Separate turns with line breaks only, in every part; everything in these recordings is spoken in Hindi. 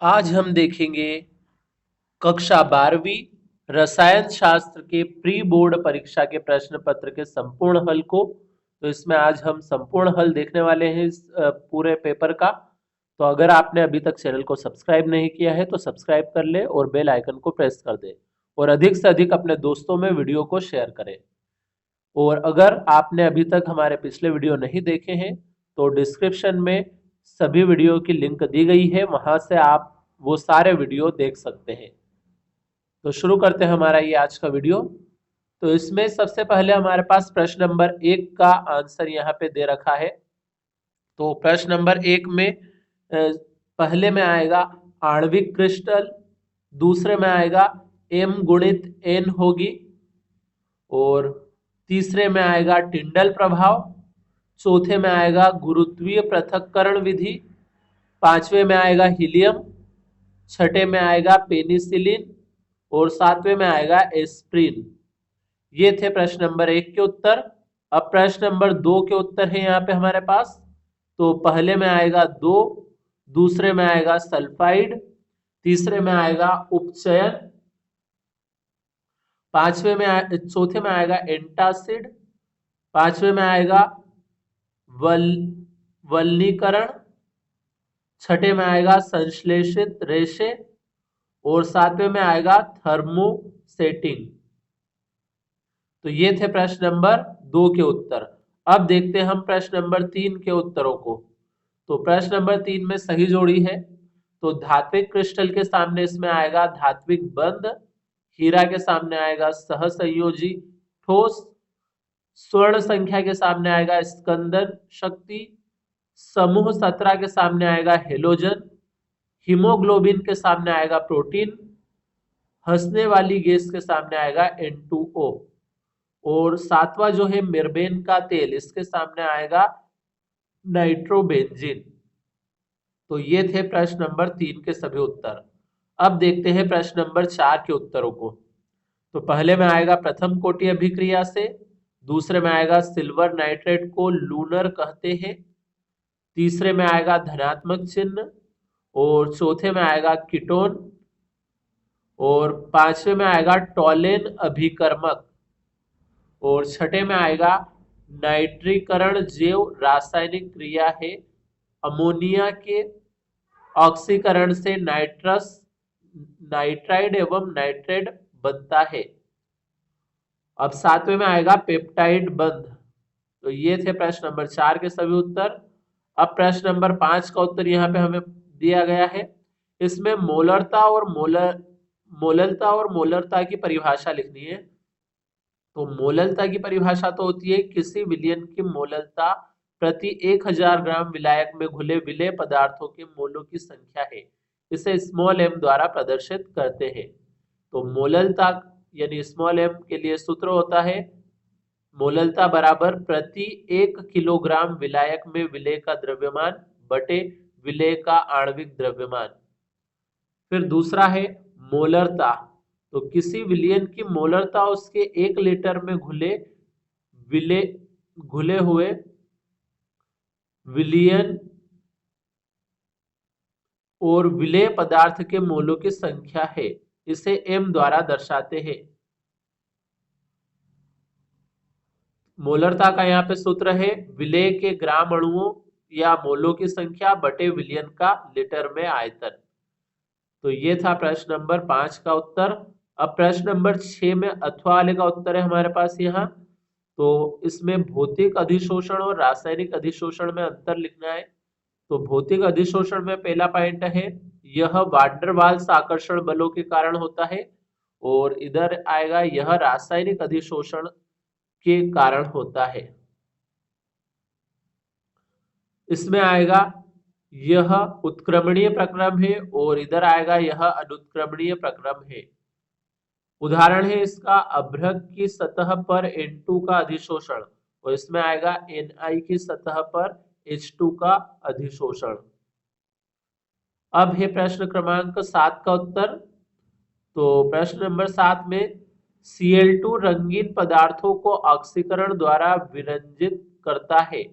आज हम देखेंगे कक्षा 12वीं रसायन शास्त्र के प्री बोर्ड परीक्षा के प्रश्न पत्र के संपूर्ण हल को। तो इसमें आज हम संपूर्ण हल देखने वाले हैं इस पूरे पेपर का। तो अगर आपने अभी तक चैनल को सब्सक्राइब नहीं किया है तो सब्सक्राइब कर ले और बेल आइकन को प्रेस कर दे और अधिक से अधिक अपने दोस्तों में वीडियो को शेयर करें। और अगर आपने अभी तक हमारे पिछले वीडियो नहीं देखे हैं तो डिस्क्रिप्शन में सभी वीडियो की लिंक दी गई है, वहां से आप वो सारे वीडियो देख सकते हैं। तो शुरू करते हैं हमारा ये आज का वीडियो। तो इसमें सबसे पहले हमारे पास प्रश्न नंबर 1 का आंसर यहाँ पे दे रखा है। तो प्रश्न नंबर 1 में पहले में आएगा आणविक क्रिस्टल, दूसरे में आएगा m गुणित n होगी, और तीसरे में आएगा टिंडल प्रभाव, चौथे में आएगा गुरुत्वीय पृथक्करण विधि, पांचवे में आएगा हीलियम, छठे में आएगा पेनिसिलिन और सातवें में आएगा एस्प्रिन। ये थे प्रश्न नंबर 1 के उत्तर। अब प्रश्न नंबर 2 के उत्तर है यहाँ पे हमारे पास। तो पहले में आएगा 2, दूसरे में आएगा सल्फाइड, तीसरे में आएगा उपचयन, चौथे में आएगा एंटासिड, पांचवे में आएगा वल्नीकरण, छठे में आएगा संश्लेषित रेशे और सातवें में आएगा थर्मोसेटिंग। तो ये थे प्रश्न नंबर 2 के उत्तर। अब देखते हैं हम प्रश्न नंबर 3 के उत्तरों को। तो प्रश्न नंबर 3 में सही जोड़ी है। तो धात्विक क्रिस्टल के सामने इसमें आएगा धात्विक बंध, हीरा के सामने आएगा सहसंयोजी ठोस, स्वर्ण संख्या के सामने आएगा स्कंदन शक्ति, समूह 17 के सामने आएगा हेलोजन, हीमोग्लोबिन के सामने आएगा प्रोटीन, हंसने वाली गैस के सामने आएगा N2O, और सातवां जो है मिर्बेन का तेल, इसके सामने आएगा नाइट्रोबेंजीन। तो ये थे प्रश्न नंबर 3 के सभी उत्तर। अब देखते हैं प्रश्न नंबर 4 के उत्तरों को। तो पहले में आएगा प्रथम कोटि अभिक्रिया से, दूसरे में आएगा सिल्वर नाइट्रेट को लूनर कहते हैं, तीसरे में आएगा धनात्मक चिन्ह, और चौथे में आएगा कीटोन, और पांचवे में आएगा टॉलेन अभिकर्मक, और छठे में आएगा नाइट्रीकरण जैव रासायनिक क्रिया है। अमोनिया के ऑक्सीकरण से नाइट्राइड एवं नाइट्रेट बनता है। अब सातवें में आएगा पेप्टाइड बंध। तो ये थे प्रश्न नंबर 4 के सभी उत्तर। अब प्रश्न नंबर 5 का उत्तर यहाँ पे हमें दिया गया है। इसमें मोलरता और मोलरता की परिभाषा लिखनी है। तो मोललता की परिभाषा तो होती है किसी विलयन की मोललता प्रति 1000 ग्राम विलायक में घुले विलेय पदार्थों के मोलों की संख्या है। इसे स्मॉल m द्वारा प्रदर्शित करते हैं। तो मोललता यानी स्मॉल m के लिए सूत्र होता है मोललता बराबर प्रति 1 किलोग्राम विलायक में विलेय का द्रव्यमान बटे विलेय का आणविक द्रव्यमान। फिर दूसरा है मोलरता। तो किसी विलयन की मोलरता उसके 1 लीटर में घुले हुए विलयन और विलेय पदार्थ के मोलों की संख्या है। इसे m द्वारा दर्शाते हैं। मोलरता का यहाँ पे सूत्र है विलेय के ग्राम अणुओं या मोलों की संख्या बटे विलयन का लीटर में आयतन। तो ये था प्रश्न नंबर 5 का उत्तर। अब प्रश्न नंबर 6 में अथवा वाले का उत्तर है हमारे पास यहाँ। तो इसमें भौतिक अधिशोषण और रासायनिक अधिशोषण में अंतर लिखना है। तो भौतिक अधिशोषण में पहला पॉइंट है यह वान वाल्स आकर्षण बलों के कारण होता है, और इधर आएगा यह रासायनिक अधिशोषण के कारण होता है। इसमें आएगा यह उत्क्रमणीय प्रक्रम है और इधर आएगा यह अनुत्क्रमणीय प्रक्रम है। उदाहरण है इसका अभ्रक की सतह पर N2 का अधिशोषण, और इसमें आएगा Ni की सतह पर H2 का अधिशोषण। अब है प्रश्न क्रमांक 7 का उत्तर। तो प्रश्न नंबर 7 में Cl2 रंगीन पदार्थों को ऑक्सीकरण द्वारा विरंजित करता है।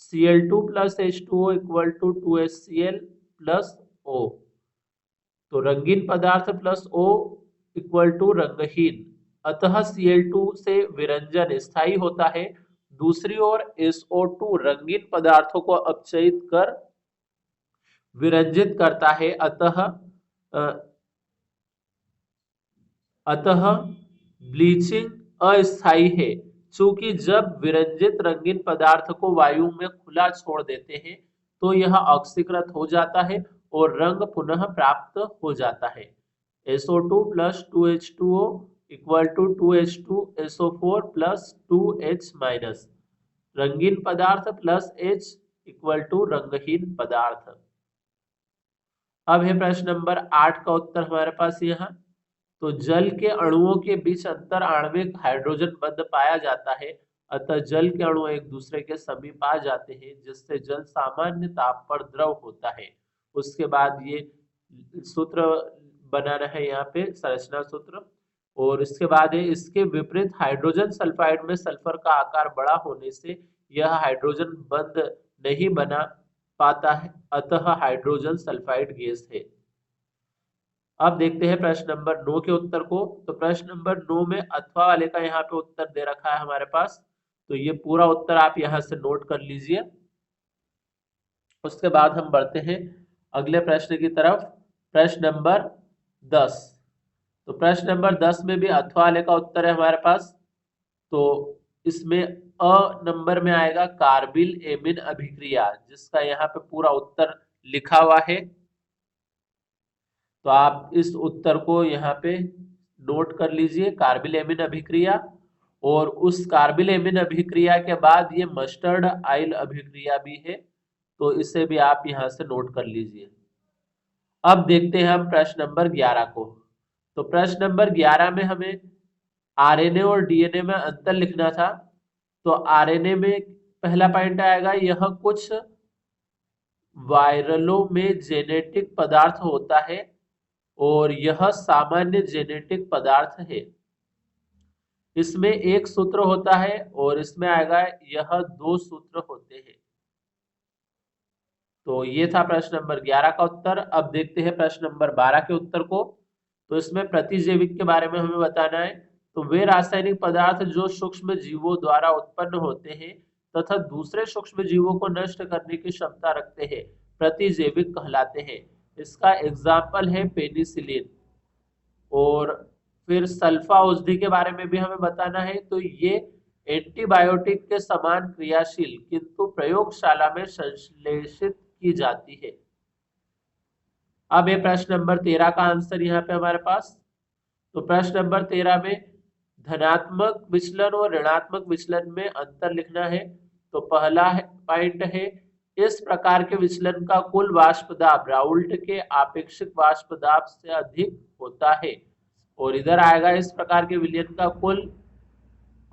Cl2 plus H2O equal to 2HCl plus O। तो रंगीन पदार्थ प्लस O इक्वल टू रंगहीन, अतः Cl2 से विरंजन स्थायी होता है। दूसरी ओर SO2 रंगीन पदार्थों को अपचयित कर विरंजित करता है, अतः ब्लीचिंग अस्थायी है। चूंकि जब विरंजित रंगीन पदार्थ को वायु में खुला छोड़ देते हैं तो यह ऑक्सीकृत हो जाता है और रंग पुनः प्राप्त हो जाता है। SO2 plus 2H2O equal to 2H2SO4 plus 2H minus, रंगीन पदार्थ प्लस H इक्वल टू रंगहीन पदार्थ। अब है प्रश्न नंबर 8 का उत्तर हमारे पास यहाँ। तो जल के अणुओं के बीच अंतर आणविक हाइड्रोजन बंध पाया जाता है, अतः जल के अणु एक दूसरे के समीप आ जाते हैं जिससे जल सामान्य ताप पर द्रव होता है। उसके बाद ये सूत्र बनाना है यहाँ पे संरचना सूत्र, और इसके बाद है इसके विपरीत हाइड्रोजन सल्फाइड में सल्फर का आकार बड़ा होने से यह हाइड्रोजन बंध नहीं बना पाता है, अतः हाइड्रोजन सल्फाइड गैस है। अब देखते हैं प्रश्न नंबर 9 के उत्तर को। तो प्रश्न नंबर 9 में अथवा वाले का यहाँ पे उत्तर दे रखा है हमारे पास, तो ये पूरा उत्तर आप यहाँ से नोट कर लीजिए। उसके बाद हम बढ़ते हैं अगले प्रश्न की तरफ, प्रश्न नंबर 10। तो प्रश्न नंबर 10 में भी अथवा वाले का उत्तर है हमारे पास। तो इसमें अ नंबर में आएगा कार्बिल एमिन अभिक्रिया, जिसका यहाँ पे पूरा उत्तर लिखा हुआ है। तो आप इस उत्तर को यहाँ पे नोट कर लीजिए, कार्बिल एमिन अभिक्रिया। और उस कार्बिल एमिन अभिक्रिया के बाद ये मस्टर्ड आइल अभिक्रिया भी है, तो इसे भी आप यहाँ से नोट कर लीजिए। अब देखते हैं हम प्रश्न नंबर 11 को। तो प्रश्न नंबर 11 में हमें आरएनए और डीएनए में अंतर लिखना था। तो आरएनए में पहला पॉइंट आएगा, यह कुछ वायरलों में जेनेटिक पदार्थ होता है और यह सामान्य जेनेटिक पदार्थ है। इसमें एक सूत्र होता है और इसमें आएगा यह 2 सूत्र होते हैं। तो ये था प्रश्न नंबर 11 का उत्तर। अब देखते हैं प्रश्न नंबर 12 के उत्तर को। तो इसमें प्रतिजैविक के बारे में हमें बताना है। तो वे रासायनिक पदार्थ जो सूक्ष्म जीवों द्वारा उत्पन्न होते हैं तथा दूसरे सूक्ष्म जीवों को नष्ट करने की क्षमता रखते हैं, प्रतिजैविक कहलाते हैं। इसका एग्जाम्पल है पेनिसिलिन। और फिर सल्फा औषधि के बारे में भी हमें बताना है। तो ये एंटीबायोटिक के समान क्रियाशील किंतु प्रयोगशाला में संश्लेषित की जाती है। अब ये प्रश्न नंबर 13 का आंसर यहाँ पे हमारे पास। तो प्रश्न नंबर 13 में धनात्मक विचलन और ऋणात्मक विचलन में अंतर लिखना है। तो पहला पॉइंट है, इस प्रकार के विचलन का कुल वाष्प दाब राउल्ट के आपेक्षिक वाष्प दाब से अधिक होता है। और इधर आएगा, इस प्रकार के विलयन का कुल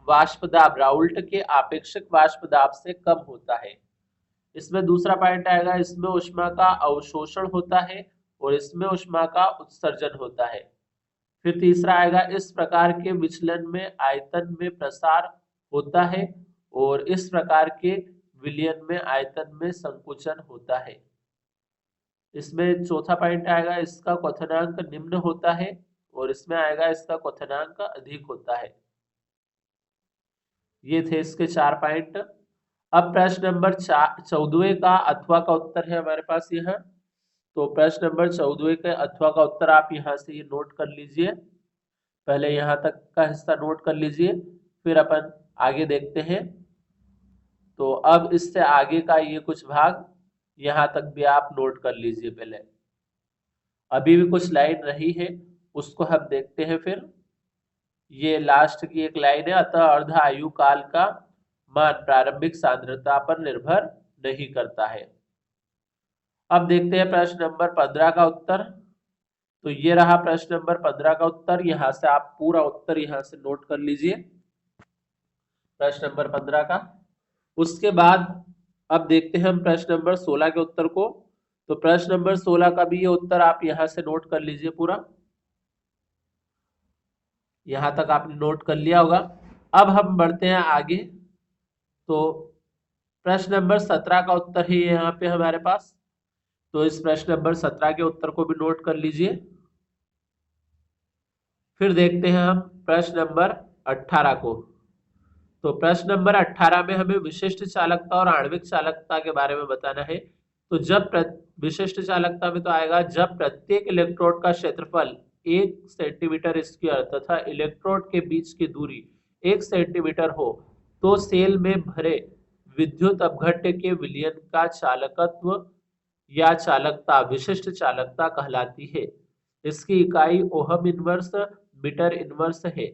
वाष्प दाब राउल्ट के आपेक्षिक वाष्प दाब से कम होता है। इसमें दूसरा पॉइंट आएगा, इसमें ऊष्मा का अवशोषण होता है और इसमें ऊष्मा का उत्सर्जन होता है। फिर तीसरा आएगा, इस प्रकार के विचलन में आयतन में प्रसार होता है और इस प्रकार के विलयन में आयतन में संकुचन होता है। इसमें चौथा पॉइंट आएगा, इसका क्वथनांक निम्न होता है और इसमें आएगा इसका क्वथनांक अधिक होता है। ये थे इसके 4 पॉइंट। अब प्रश्न नंबर 14 का अथवा का उत्तर है हमारे पास यहाँ। तो प्रश्न नंबर 14 के अथवा का उत्तर आप यहाँ से ये नोट कर लीजिए। पहले यहाँ तक का हिस्सा नोट कर लीजिए, फिर अपन आगे देखते हैं। तो अब इससे आगे का ये कुछ भाग यहाँ तक भी आप नोट कर लीजिए। पहले अभी भी कुछ लाइन रही है, उसको हम देखते हैं। फिर ये लास्ट की एक लाइन है, अतः अर्ध आयु काल का मान प्रारंभिक सांद्रता पर निर्भर नहीं करता है। अब देखते हैं प्रश्न नंबर 15 का उत्तर। तो ये रहा प्रश्न नंबर 15 का उत्तर। यहाँ से आप पूरा उत्तर यहाँ से नोट कर लीजिए प्रश्न नंबर 15 का। उसके बाद अब देखते हैं हम प्रश्न नंबर 16 के उत्तर को। तो प्रश्न नंबर 16 का भी ये उत्तर आप यहाँ से नोट कर लीजिए पूरा। यहाँ तक आपने नोट कर लिया होगा। अब हम बढ़ते हैं आगे। तो प्रश्न नंबर 17 का उत्तर है यहाँ पे हमारे पास। तो इस प्रश्न नंबर 17 के उत्तर को भी नोट कर लीजिए। फिर देखते हैं हम प्रश्न नंबर 18 को। तो प्रश्न नंबर 18 में हमें विशिष्ट चालकता और आणविक चालकता के बारे में बताना है। तो विशिष्ट चालकता में तो आएगा जब प्रत्येक इलेक्ट्रोड का क्षेत्रफल 1 सेंटीमीटर स्क्वायर तथा इलेक्ट्रोड के बीच की दूरी 1 सेंटीमीटर हो तो सेल में भरे विद्युत अपघट्य के विलयन का चालकत्व या चालकता विशिष्ट चालकता कहलाती है। इसकी इकाई ओहम इनवर्स मीटर इनवर्स है।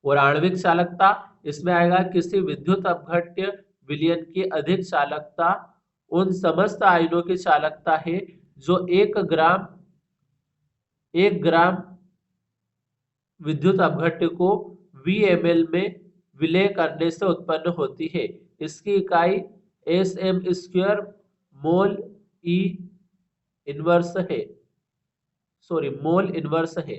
और आणविक चालकता इसमें आएगा किसी विद्युत अपघट्य विलयन की अधिक चालकता उन समस्त आयनों की चालकता है जो 1 ग्राम विद्युत अपघट्य को VmL में विलय करने से उत्पन्न होती है। इसकी इकाई Sm² मोल इनवर्स है।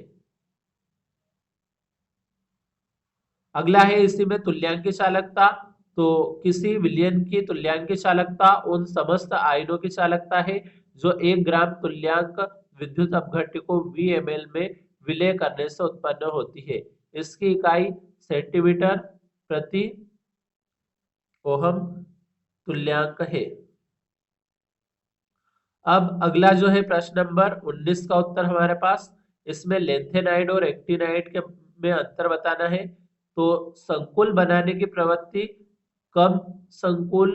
अगला है इसी में तुल्यांकी चालकता। तो किसी विलयन की तुल्यांकी चालकता उन समस्त आयनों की चालकता है जो 1 ग्राम तुल्यांक विद्युत अपघट्य को VmL में विलय करने से उत्पन्न होती है। इसकी इकाई सेंटीमीटर प्रति ओहम तुल्यांक है। अब अगला जो है प्रश्न नंबर 19 का उत्तर हमारे पास। इसमें लेंथेनाइड और एक्टिनाइड के में अंतर बताना है। तो संकुल बनाने की प्रवृत्ति कम संकुल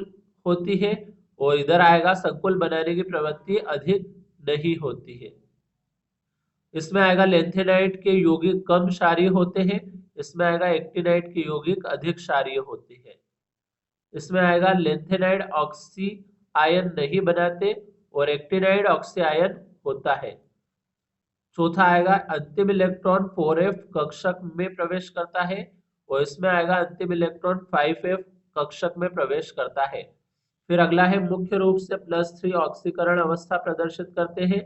होती है और इधर आएगा संकुल बनाने की प्रवृत्ति अधिक नहीं होती है। इसमें आएगा लेंथेनाइड के यौगिक कम क्षारीय होते हैं। इसमें आएगा एक्टिनाइड के यौगिक अधिक क्षारीय होते हैं। इसमें आएगा लेंथेनाइड ऑक्सी आयन नहीं बनाते और एक्टिनाइड ऑक्सी आयन होता है। चौथा आएगा अंतिम इलेक्ट्रॉन 4f कक्षक में प्रवेश करता है और इसमें आएगा अंतिम इलेक्ट्रॉन 5f कक्षक में प्रवेश करता है। फिर अगला है मुख्य रूप से +3 ऑक्सीकरण अवस्था प्रदर्शित करते हैं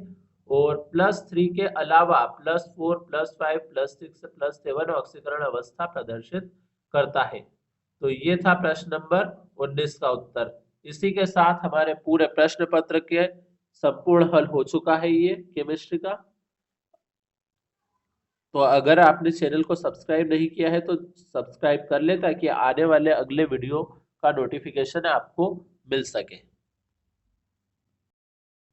और +3 के अलावा +4 +5 +6 +7 ऑक्सीकरण अवस्था प्रदर्शित करता है। तो ये था प्रश्न नंबर 19 का उत्तर। इसी के साथ हमारे पूरे प्रश्न पत्र के संपूर्ण हल हो चुका है ये केमिस्ट्री का। तो अगर आपने चैनल को सब्सक्राइब नहीं किया है तो सब्सक्राइब कर ले ताकि आने वाले अगले वीडियो का नोटिफिकेशन आपको मिल सके।